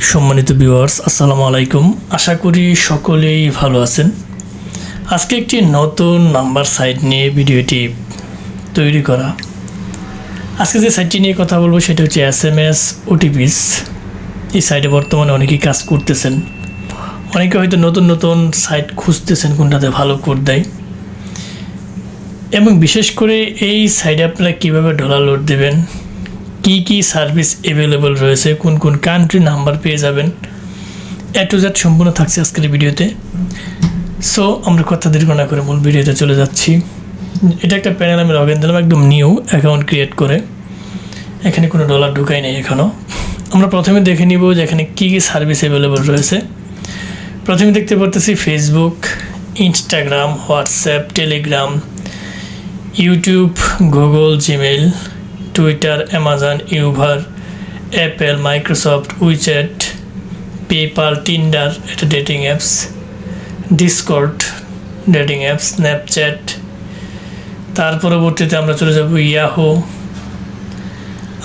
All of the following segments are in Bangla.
সম্মানিত ভিউয়ার্স, আসসালামু আলাইকুম। আশা করি সকলেই ভালো আছেন। আজকে একটি নতুন নাম্বার সাইট নিয়ে ভিডিওটি তৈরি করা। আজকে যে সাইটটি নিয়ে কথা বলবো সেটা হচ্ছে SMS OTPs। এই সাইটে বর্তমানে অনেকেই কাজ করতেছেন, অনেকে হয়তো নতুন নতুন সাইট খুঁজতেছেন কোনটাতে ভালো কোড দেয়, এবং বিশেষ করে এই সাইটে আপনারা কীভাবে ডলার লোড দেবেন, কি কি সার্ভিস অ্যাভেলেবল রয়েছে, কোন কোন কান্ট্রি নাম্বার পেয়ে যাবেন, A to Z সম্পূর্ণ থাকছে আজকের ভিডিওতে। সো আমরা কথা দীর্ঘ না করে মূল ভিডিওতে চলে যাচ্ছি। এটা একটা প্যানেল আমি লগ ইন দিলাম, একদম নিউ অ্যাকাউন্ট ক্রিয়েট করে। এখানে কোনো ডলার ঢুকাই নেই এখনও। আমরা প্রথমে দেখে নিব যে এখানে কী কী সার্ভিস অ্যাভেলেবল রয়েছে। প্রথমে দেখতে পারতেছি Facebook, Instagram, WhatsApp, Telegram, YouTube, Google, Gmail, Twitter, Amazon, Uber, Apple, Microsoft, WeChat, PayPal, Tinder, এটা dating apps, Discord dating apps, Snapchat. তার পরবর্তীতে আমরা চলে যাব ইয়াহু।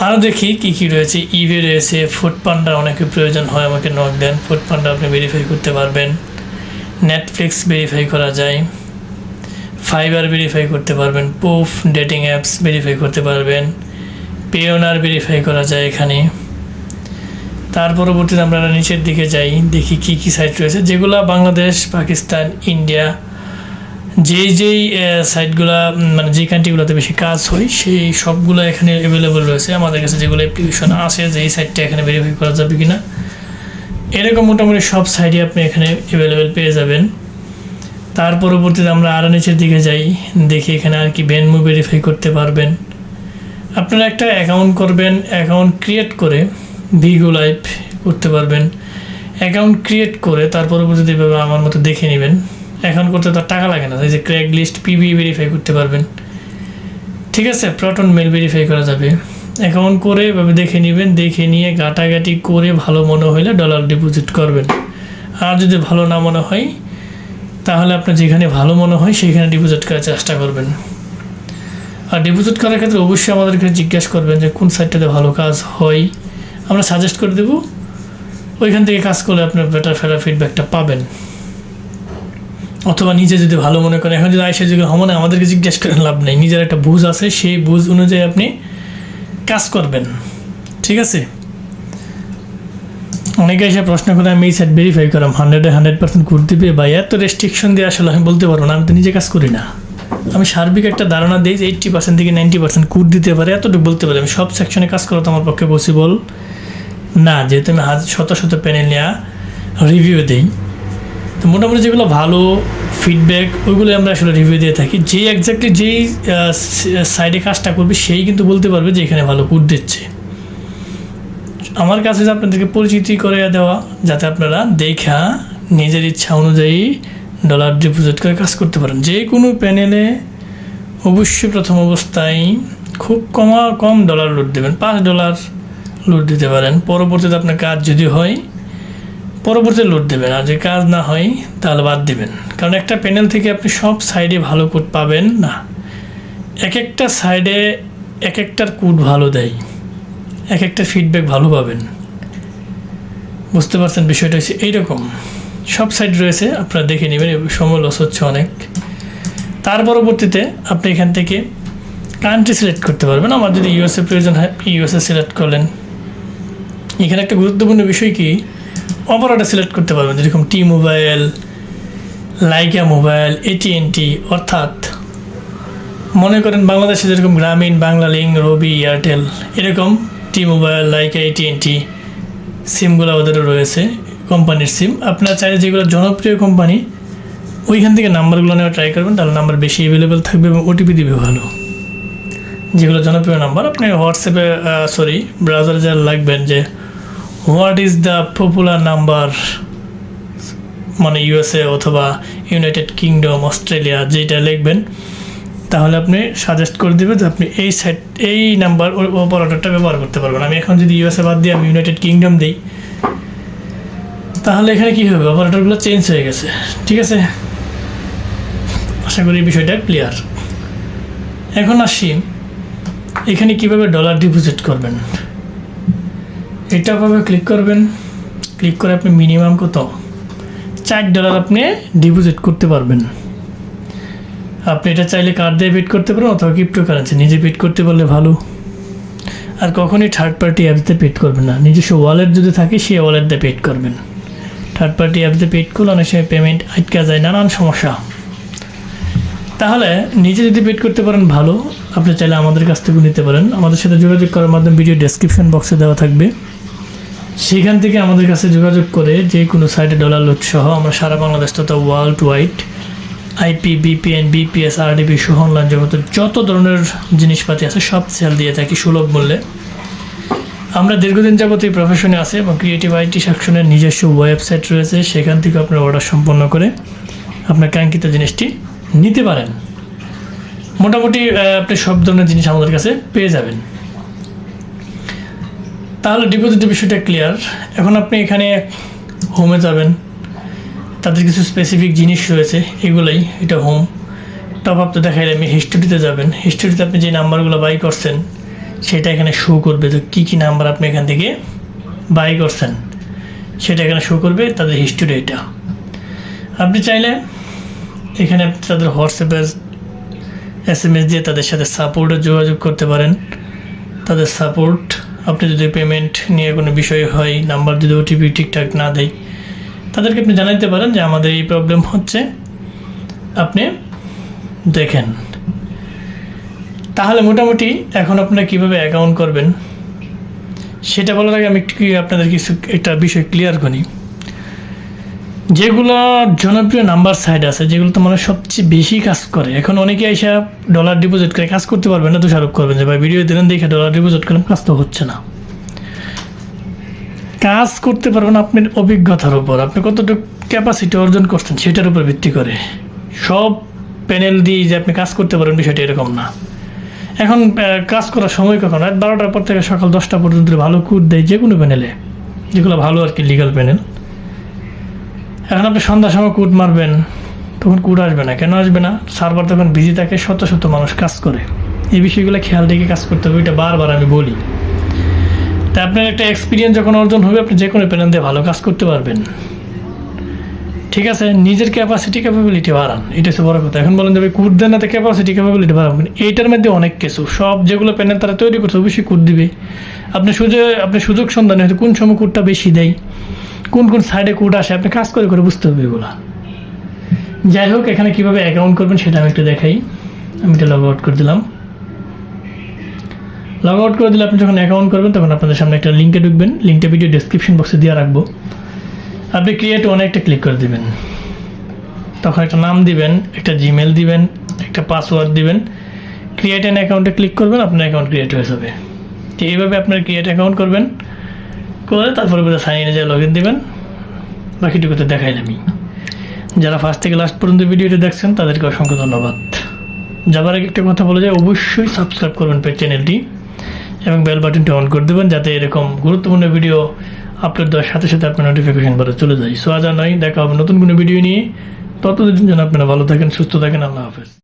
আরও দেখি কী কী রয়েছে। ইবে রয়েছে, ফুডপান্ডা অনেকে প্রয়োজন হয় আমাকে নক দেন, ফুডপান্ডা আপনি ভেরিফাই করতে পারবেন। নেটফ্লিক্স ভেরিফাই করা যায়, ফাইবার ভেরিফাই করতে পারবেন, পুফ ডেটিং অ্যাপস ভেরিফাই করতে পারবেন, পেওনার ভেরিফাই করা যায় এখানে। তার পরবর্তীতে আমরা নিচের দিকে যাই, দেখি কী কী সাইট রয়েছে যেগুলো বাংলাদেশ, পাকিস্তান, ইন্ডিয়া, যেই সাইটগুলো মানে যে কান্ট্রিগুলোতে বেশি কাজ হয় সেই সবগুলো এখানে অ্যাভেলেবল রয়েছে। আমাদের কাছে যেগুলো অ্যাপ্লিকেশন আসে যে এই সাইটটা এখানে ভেরিফাই করা যাবে কি না, এরকম মোটামুটি সব সাইটই আপনি এখানে অ্যাভেলেবেল পেয়ে যাবেন। তার পরবর্তীতে আমরা আরও নিচের দিকে যাই, দেখি এখানে আর কি ভেনমো ভেরিফাই করতে পারবেন। আপনারা একটা অ্যাকাউন্ট করবেন, অ্যাকাউন্ট ক্রিয়েট করে ভিগো লাইভ করতে পারবেন। অ্যাকাউন্ট ক্রিয়েট করে তার পরবর্তীতে এভাবে আমার মতো দেখে নেবেন। অ্যাকাউন্ট করতে তার টাকা লাগে না, এই যে ক্র্যাক লিস্ট, পিবি ভেরিফাই করতে পারবেন। ঠিক আছে, প্রটন মেল ভেরিফাই করা যাবে। অ্যাকাউন্ট করে এভাবে দেখে নেবেন, দেখে নিয়ে ঘাটাঘাটি করে ভালো মনে হলে ডলার ডিপোজিট করবেন। আর যদি ভালো না মনে হয় তাহলে আপনার যেখানে ভালো মনে হয় সেইখানে ডিপোজিট করার চেষ্টা করবেন। আর ডিপোজিট করার ক্ষেত্রে অবশ্যই আমাদেরকে জিজ্ঞাসা করবেন যে কোন সাইটটাতে ভালো কাজ হয়, আমরা সাজেস্ট করে দেবো। ওইখান থেকে কাজ করলে আপনার বেটার ফিডব্যাকটা পাবেন। অথবা নিজে যদি ভালো মনে করেন, এখন যদি আইসে যদি মানে আমাদেরকে জিজ্ঞেস করেন লাভ নেই, নিজের একটা বুঝ আছে, সেই বুঝ অনুযায়ী আপনি কাজ করবেন। ঠিক আছে, অনেকে এসে প্রশ্ন করে আমি এই সাইট ভেরিফাই করাম 100% কোড দিবে বা এত রেস্ট্রিকশন দিয়ে, আসলে আমি বলতে পারবো না, আমি তো নিজে কাজ করি না। আমি সার্বিক একটা ধারণা দিই যে 80% থেকে 90% কোড দিতে পারে, এতটুকু বলতে পারি। আমি সব সেকশনে কাজ করা তো আমার পক্ষে পসিবল না, যেহেতু আমি শত শত প্যানেল নিয়ে রিভিউ দিই। তো মোটামুটি যেগুলো ভালো ফিডব্যাক ওইগুলো আমরা আসলে রিভিউ দিয়ে থাকি। যে এক্স্যাক্টলি যেই সাইডে কাজটা করবে সেই কিন্তু বলতে পারবে যে এখানে ভালো কোড দিচ্ছে। আমার কাছে যে আপনাদেরকে পরিচিতি করে দেওয়া, যাতে আপনারা দেখা নিজের ইচ্ছা অনুযায়ী ডলার ডিপোজিট করে কাজ করতে পারেন। যে কোনো প্যানেলে অবশ্যই প্রথম অবস্থায় খুব কম ডলার লোড দেবেন, $5 লোড দিতে পারেন। পরবর্তীতে আপনার কাজ যদি হয় পরবর্তীতে লোড দেবেন, আর যদি কাজ না হয় তাহলে বাদ দেবেন। কারণ একটা প্যানেল থেকে আপনি সব সাইডে ভালো কোড পাবেন না। এক একটা সাইডে এক একটার কোড ভালো দেয়, এক একটা ফিডব্যাক ভালো পাবেন। বুঝতে পারছেন বিষয়টা হচ্ছে এইরকম। সব সাইট রয়েছে, আপনারা দেখে নেবেন, সময় লস হচ্ছে অনেক। তার পরবর্তীতে আপনি এখান থেকে কান্ট্রি সিলেক্ট করতে পারবেন। আমার যদি USA প্রয়োজন হয় USA সিলেক্ট করলেন। এখানে একটা গুরুত্বপূর্ণ বিষয় কি, অপারেটর সিলেক্ট করতে পারবেন, যেরকম T-Mobile, লাইকা মোবাইল, AT&T। অর্থাৎ মনে করেন বাংলাদেশে যেরকম গ্রামীণ, বাংলালিংক, রবি, এয়ারটেল, এরকম T-Mobile, লাইকা, AT&T সিমগুলো ওদেরও রয়েছে, কোম্পানির সিম। আপনারা চাইলে যেগুলো জনপ্রিয় কোম্পানি ওইখান থেকে নাম্বারগুলো নেওয়া ট্রাই করবেন, তাহলে নাম্বার বেশি অ্যাভেলেবেল থাকবে এবং OTP দিবে ভালো। যেগুলো জনপ্রিয় নাম্বার আপনি হোয়াটসঅ্যাপে ব্রাউজারে যা লাগবেন যে what is the popular number, মানে USA অথবা ইউনাইটেড কিংডম, অস্ট্রেলিয়া, যেটা লিখবেন তাহলে আপনি সাজেস্ট করে দেবে যে আপনি এই নাম্বার অপারেটরটা ব্যবহার করতে পারবেন। আমি এখন যদি USA বাদ দিয়ে আমি ইউনাইটেড কিংডম দিই তাহলে এখানে কী হবে, অপারেটরগুলো চেঞ্জ হয়ে গেছে। ঠিক আছে, আশা করি এই বিষয়টা ক্লিয়ার। এখন আসি এখানে কীভাবে ডলার ডিপোজিট করবেন। এটা ভাবে ক্লিক করবেন, ক্লিক করে আপনি মিনিমাম কত $4 আপনি ডিপোজিট করতে পারবেন। আপনি এটা চাইলে কার্ড দিয়ে পেড করতে পারেন অথবা ক্রিপ্টোকারেন্সি নিজে পেড করতে পারলে ভালো। আর কখনই থার্ড পার্টি অ্যাপস দিয়ে পেড করবেন না, নিজস্ব ওয়ালেট যদি থাকে সেই ওয়ালেট দিয়ে পেড করবেন। থার্ড পার্টি অ্যাপস দিয়ে পেড করলে অনেক সময় পেমেন্ট আটকা যায়, নানান সমস্যা। তাহলে নিজে যদি পেড করতে পারেন ভালো, আপনি চাইলে আমাদের কাছ থেকে নিতে পারেন। আমাদের সাথে যোগাযোগ করার মাধ্যমে ভিডিও ডেসক্রিপশন বক্সে দেওয়া থাকবে, সেখান থেকে আমাদের কাছে যোগাযোগ করে যে কোনো সাইটে ডলার লোড সহ আমরা সারা বাংলাদেশ তথা world wide IP, VPN, VPS, RDP সহ অনলাইন জগতের যত ধরনের জিনিসপাতি আছে সব সেল দিয়ে থাকি সুলভ মূল্যে। আমরা দীর্ঘদিন যাবত এই প্রফেশনে আছে এবং ক্রিয়েটিভ আইটি সেকশনের নিজস্ব ওয়েবসাইট রয়েছে, সেখান থেকে আপনার অর্ডার সম্পন্ন করে আপনার কাঙ্ক্ষিত জিনিসটি নিতে পারেন। মোটামুটি আপনি সব ধরনের জিনিস আমাদের কাছে পেয়ে যাবেন। তাহলে ডিপোজিটের বিষয়টা ক্লিয়ার। এখন আপনি এখানে হোমে যাবেন, তাদের কিছু স্পেসিফিক জিনিস রয়েছে, এগুলোই এটা হোম। টপ আপ তো দেখাইলে আমি হিস্টোরিতে যাবেন, হিস্টোরিতে আপনি যে নাম্বারগুলো বাই করছেন সেটা এখানে শো করবে, তো কী কী নাম্বার আপনি এখান থেকে বাই করছেন সেটা এখানে শো করবে, তাদের হিস্টোরি এটা। আপনি চাইলে এখানে তাদের হোয়াটসঅ্যাপের SMS দিয়ে তাদের সাথে সাপোর্টে যোগাযোগ করতে পারেন। তাদের সাপোর্ট, আপনি যদি পেমেন্ট নিয়ে কোনো বিষয় হয়, নাম্বার যদি ওটিপি ঠিকঠাক না দেয়, তাদেরকে আপনি জানাইতে পারেন যে আমাদের এই প্রবলেম হচ্ছে, আপনি দেখেন। তাহলে মোটামুটি এখন আপনারা কীভাবে অ্যাকাউন্ট করবেন সেটা বলার আগে আমি একটু আপনাদের কিছু একটা বিষয় ক্লিয়ার করি। যেগুলো জনপ্রিয় নাম্বার সাইট আছে, যেগুলো তো মানে সবচেয়ে বেশি কাজ করে, এখন অনেকে এসে ডলার ডিপোজিট করে কাজ করতে পারবেন না, দোষারোপ করবেন যে ভাই ভিডিও দিলেন দেখে ডলার ডিপোজিট করলাম, কাজ তো হচ্ছে না। কাজ করতে পারবেন আপনার অভিজ্ঞতার উপর, আপনি কতটুকু ক্যাপাসিটি অর্জন করছেন সেটার উপর ভিত্তি করে। সব প্যানেল দিয়ে যে আপনি কাজ করতে পারেন বিষয়টা এরকম না। এখন কাজ করার সময় কখন, রাত 12টার পর থেকে সকাল 10টা পর্যন্ত ভালো কোড দেয় যে কোনো প্যানেলে, যেগুলো ভালো আর কি লিগাল প্যানেল। এখন আপনি সন্ধ্যার সময় কোড মারবেন, তখন কোড আসবে না। কেন আসবে না? সার্ভার তখন বিজি থাকে, শত শত মানুষ কাজ করে। এই বিষয়গুলো খেয়াল রেখে কাজ করতে হবে, এটা বারবার আমি বলি। তাই আপনার একটা এক্সপিরিয়েন্স যখন অর্জন হবে, আপনি যে কোনো প্যানেল দিয়ে ভালো কাজ করতে পারবেন। ঠিক আছে, নিজের ক্যাপাবিলিটি বাড়ান, এটা হচ্ছে বড় কথা। এখন বলেন যে কোড দেন না, তো ক্যাপাবিলিটি বাড়াবেন। এইটার মধ্যে অনেক কিছু, সব যেগুলো প্যানেল তারা তৈরি করছে অবশ্যই কোড দিবে। আপনি সুযোগ সন্ধানে হয়তো কোন সময় কোডটা বেশি দেয়, কোন কোন সাইডে কোড আসে, আপনি কাজ করে করে বুঝতে হবে এগুলো। যাই হোক, এখানে কীভাবে অ্যাকাউন্ট করবেন সেটা আমি একটু দেখাই। আমি এটা লগ আউট করে দিলাম। লগ আউট করে দিলে আপনি যখন অ্যাকাউন্ট করবেন তখন আপনাদের সামনে একটা লিঙ্কে ঢুকবেন, লিঙ্কটা ভিডিও ডেসক্রিপশন বক্সে দিয়ে রাখবো। আপনি ক্রিয়েট ওয়ানে একটা ক্লিক করে দিবেন, তখন একটা নাম দিবেন, একটা জিমেল দিবেন, একটা পাসওয়ার্ড দিবেন, ক্রিয়েট অ্যান অ্যাকাউন্টে ক্লিক করবেন, আপনার অ্যাকাউন্ট ক্রিয়েট হয়ে যাবে। তো এইভাবে আপনার ক্রিয়েট অ্যাকাউন্ট করবেন, করে তারপরে সাইন ইনে লগ ইন দেবেন। বাকিটুকুতে দেখাইলামই। যারা ফার্স্ট থেকে লাস্ট পর্যন্ত ভিডিওটি দেখছেন তাদেরকে অসংখ্য ধন্যবাদ। যাবার আগে একটা কথা বলে যায়, অবশ্যই সাবস্ক্রাইব করবেন চ্যানেলটি এবং বেল বাটনটি অন করে দেবেন, যাতে এরকম গুরুত্বপূর্ণ ভিডিও আপলোড দেওয়ার সাথে সাথে আপনার নোটিফিকেশন বারে চলে যায়। সো আজ আর নয়, দেখা হবে নতুন কোনো ভিডিও নিয়ে। ততদিন যেন আপনারা ভালো থাকেন, সুস্থ থাকেন। আল্লাহ হাফেজ।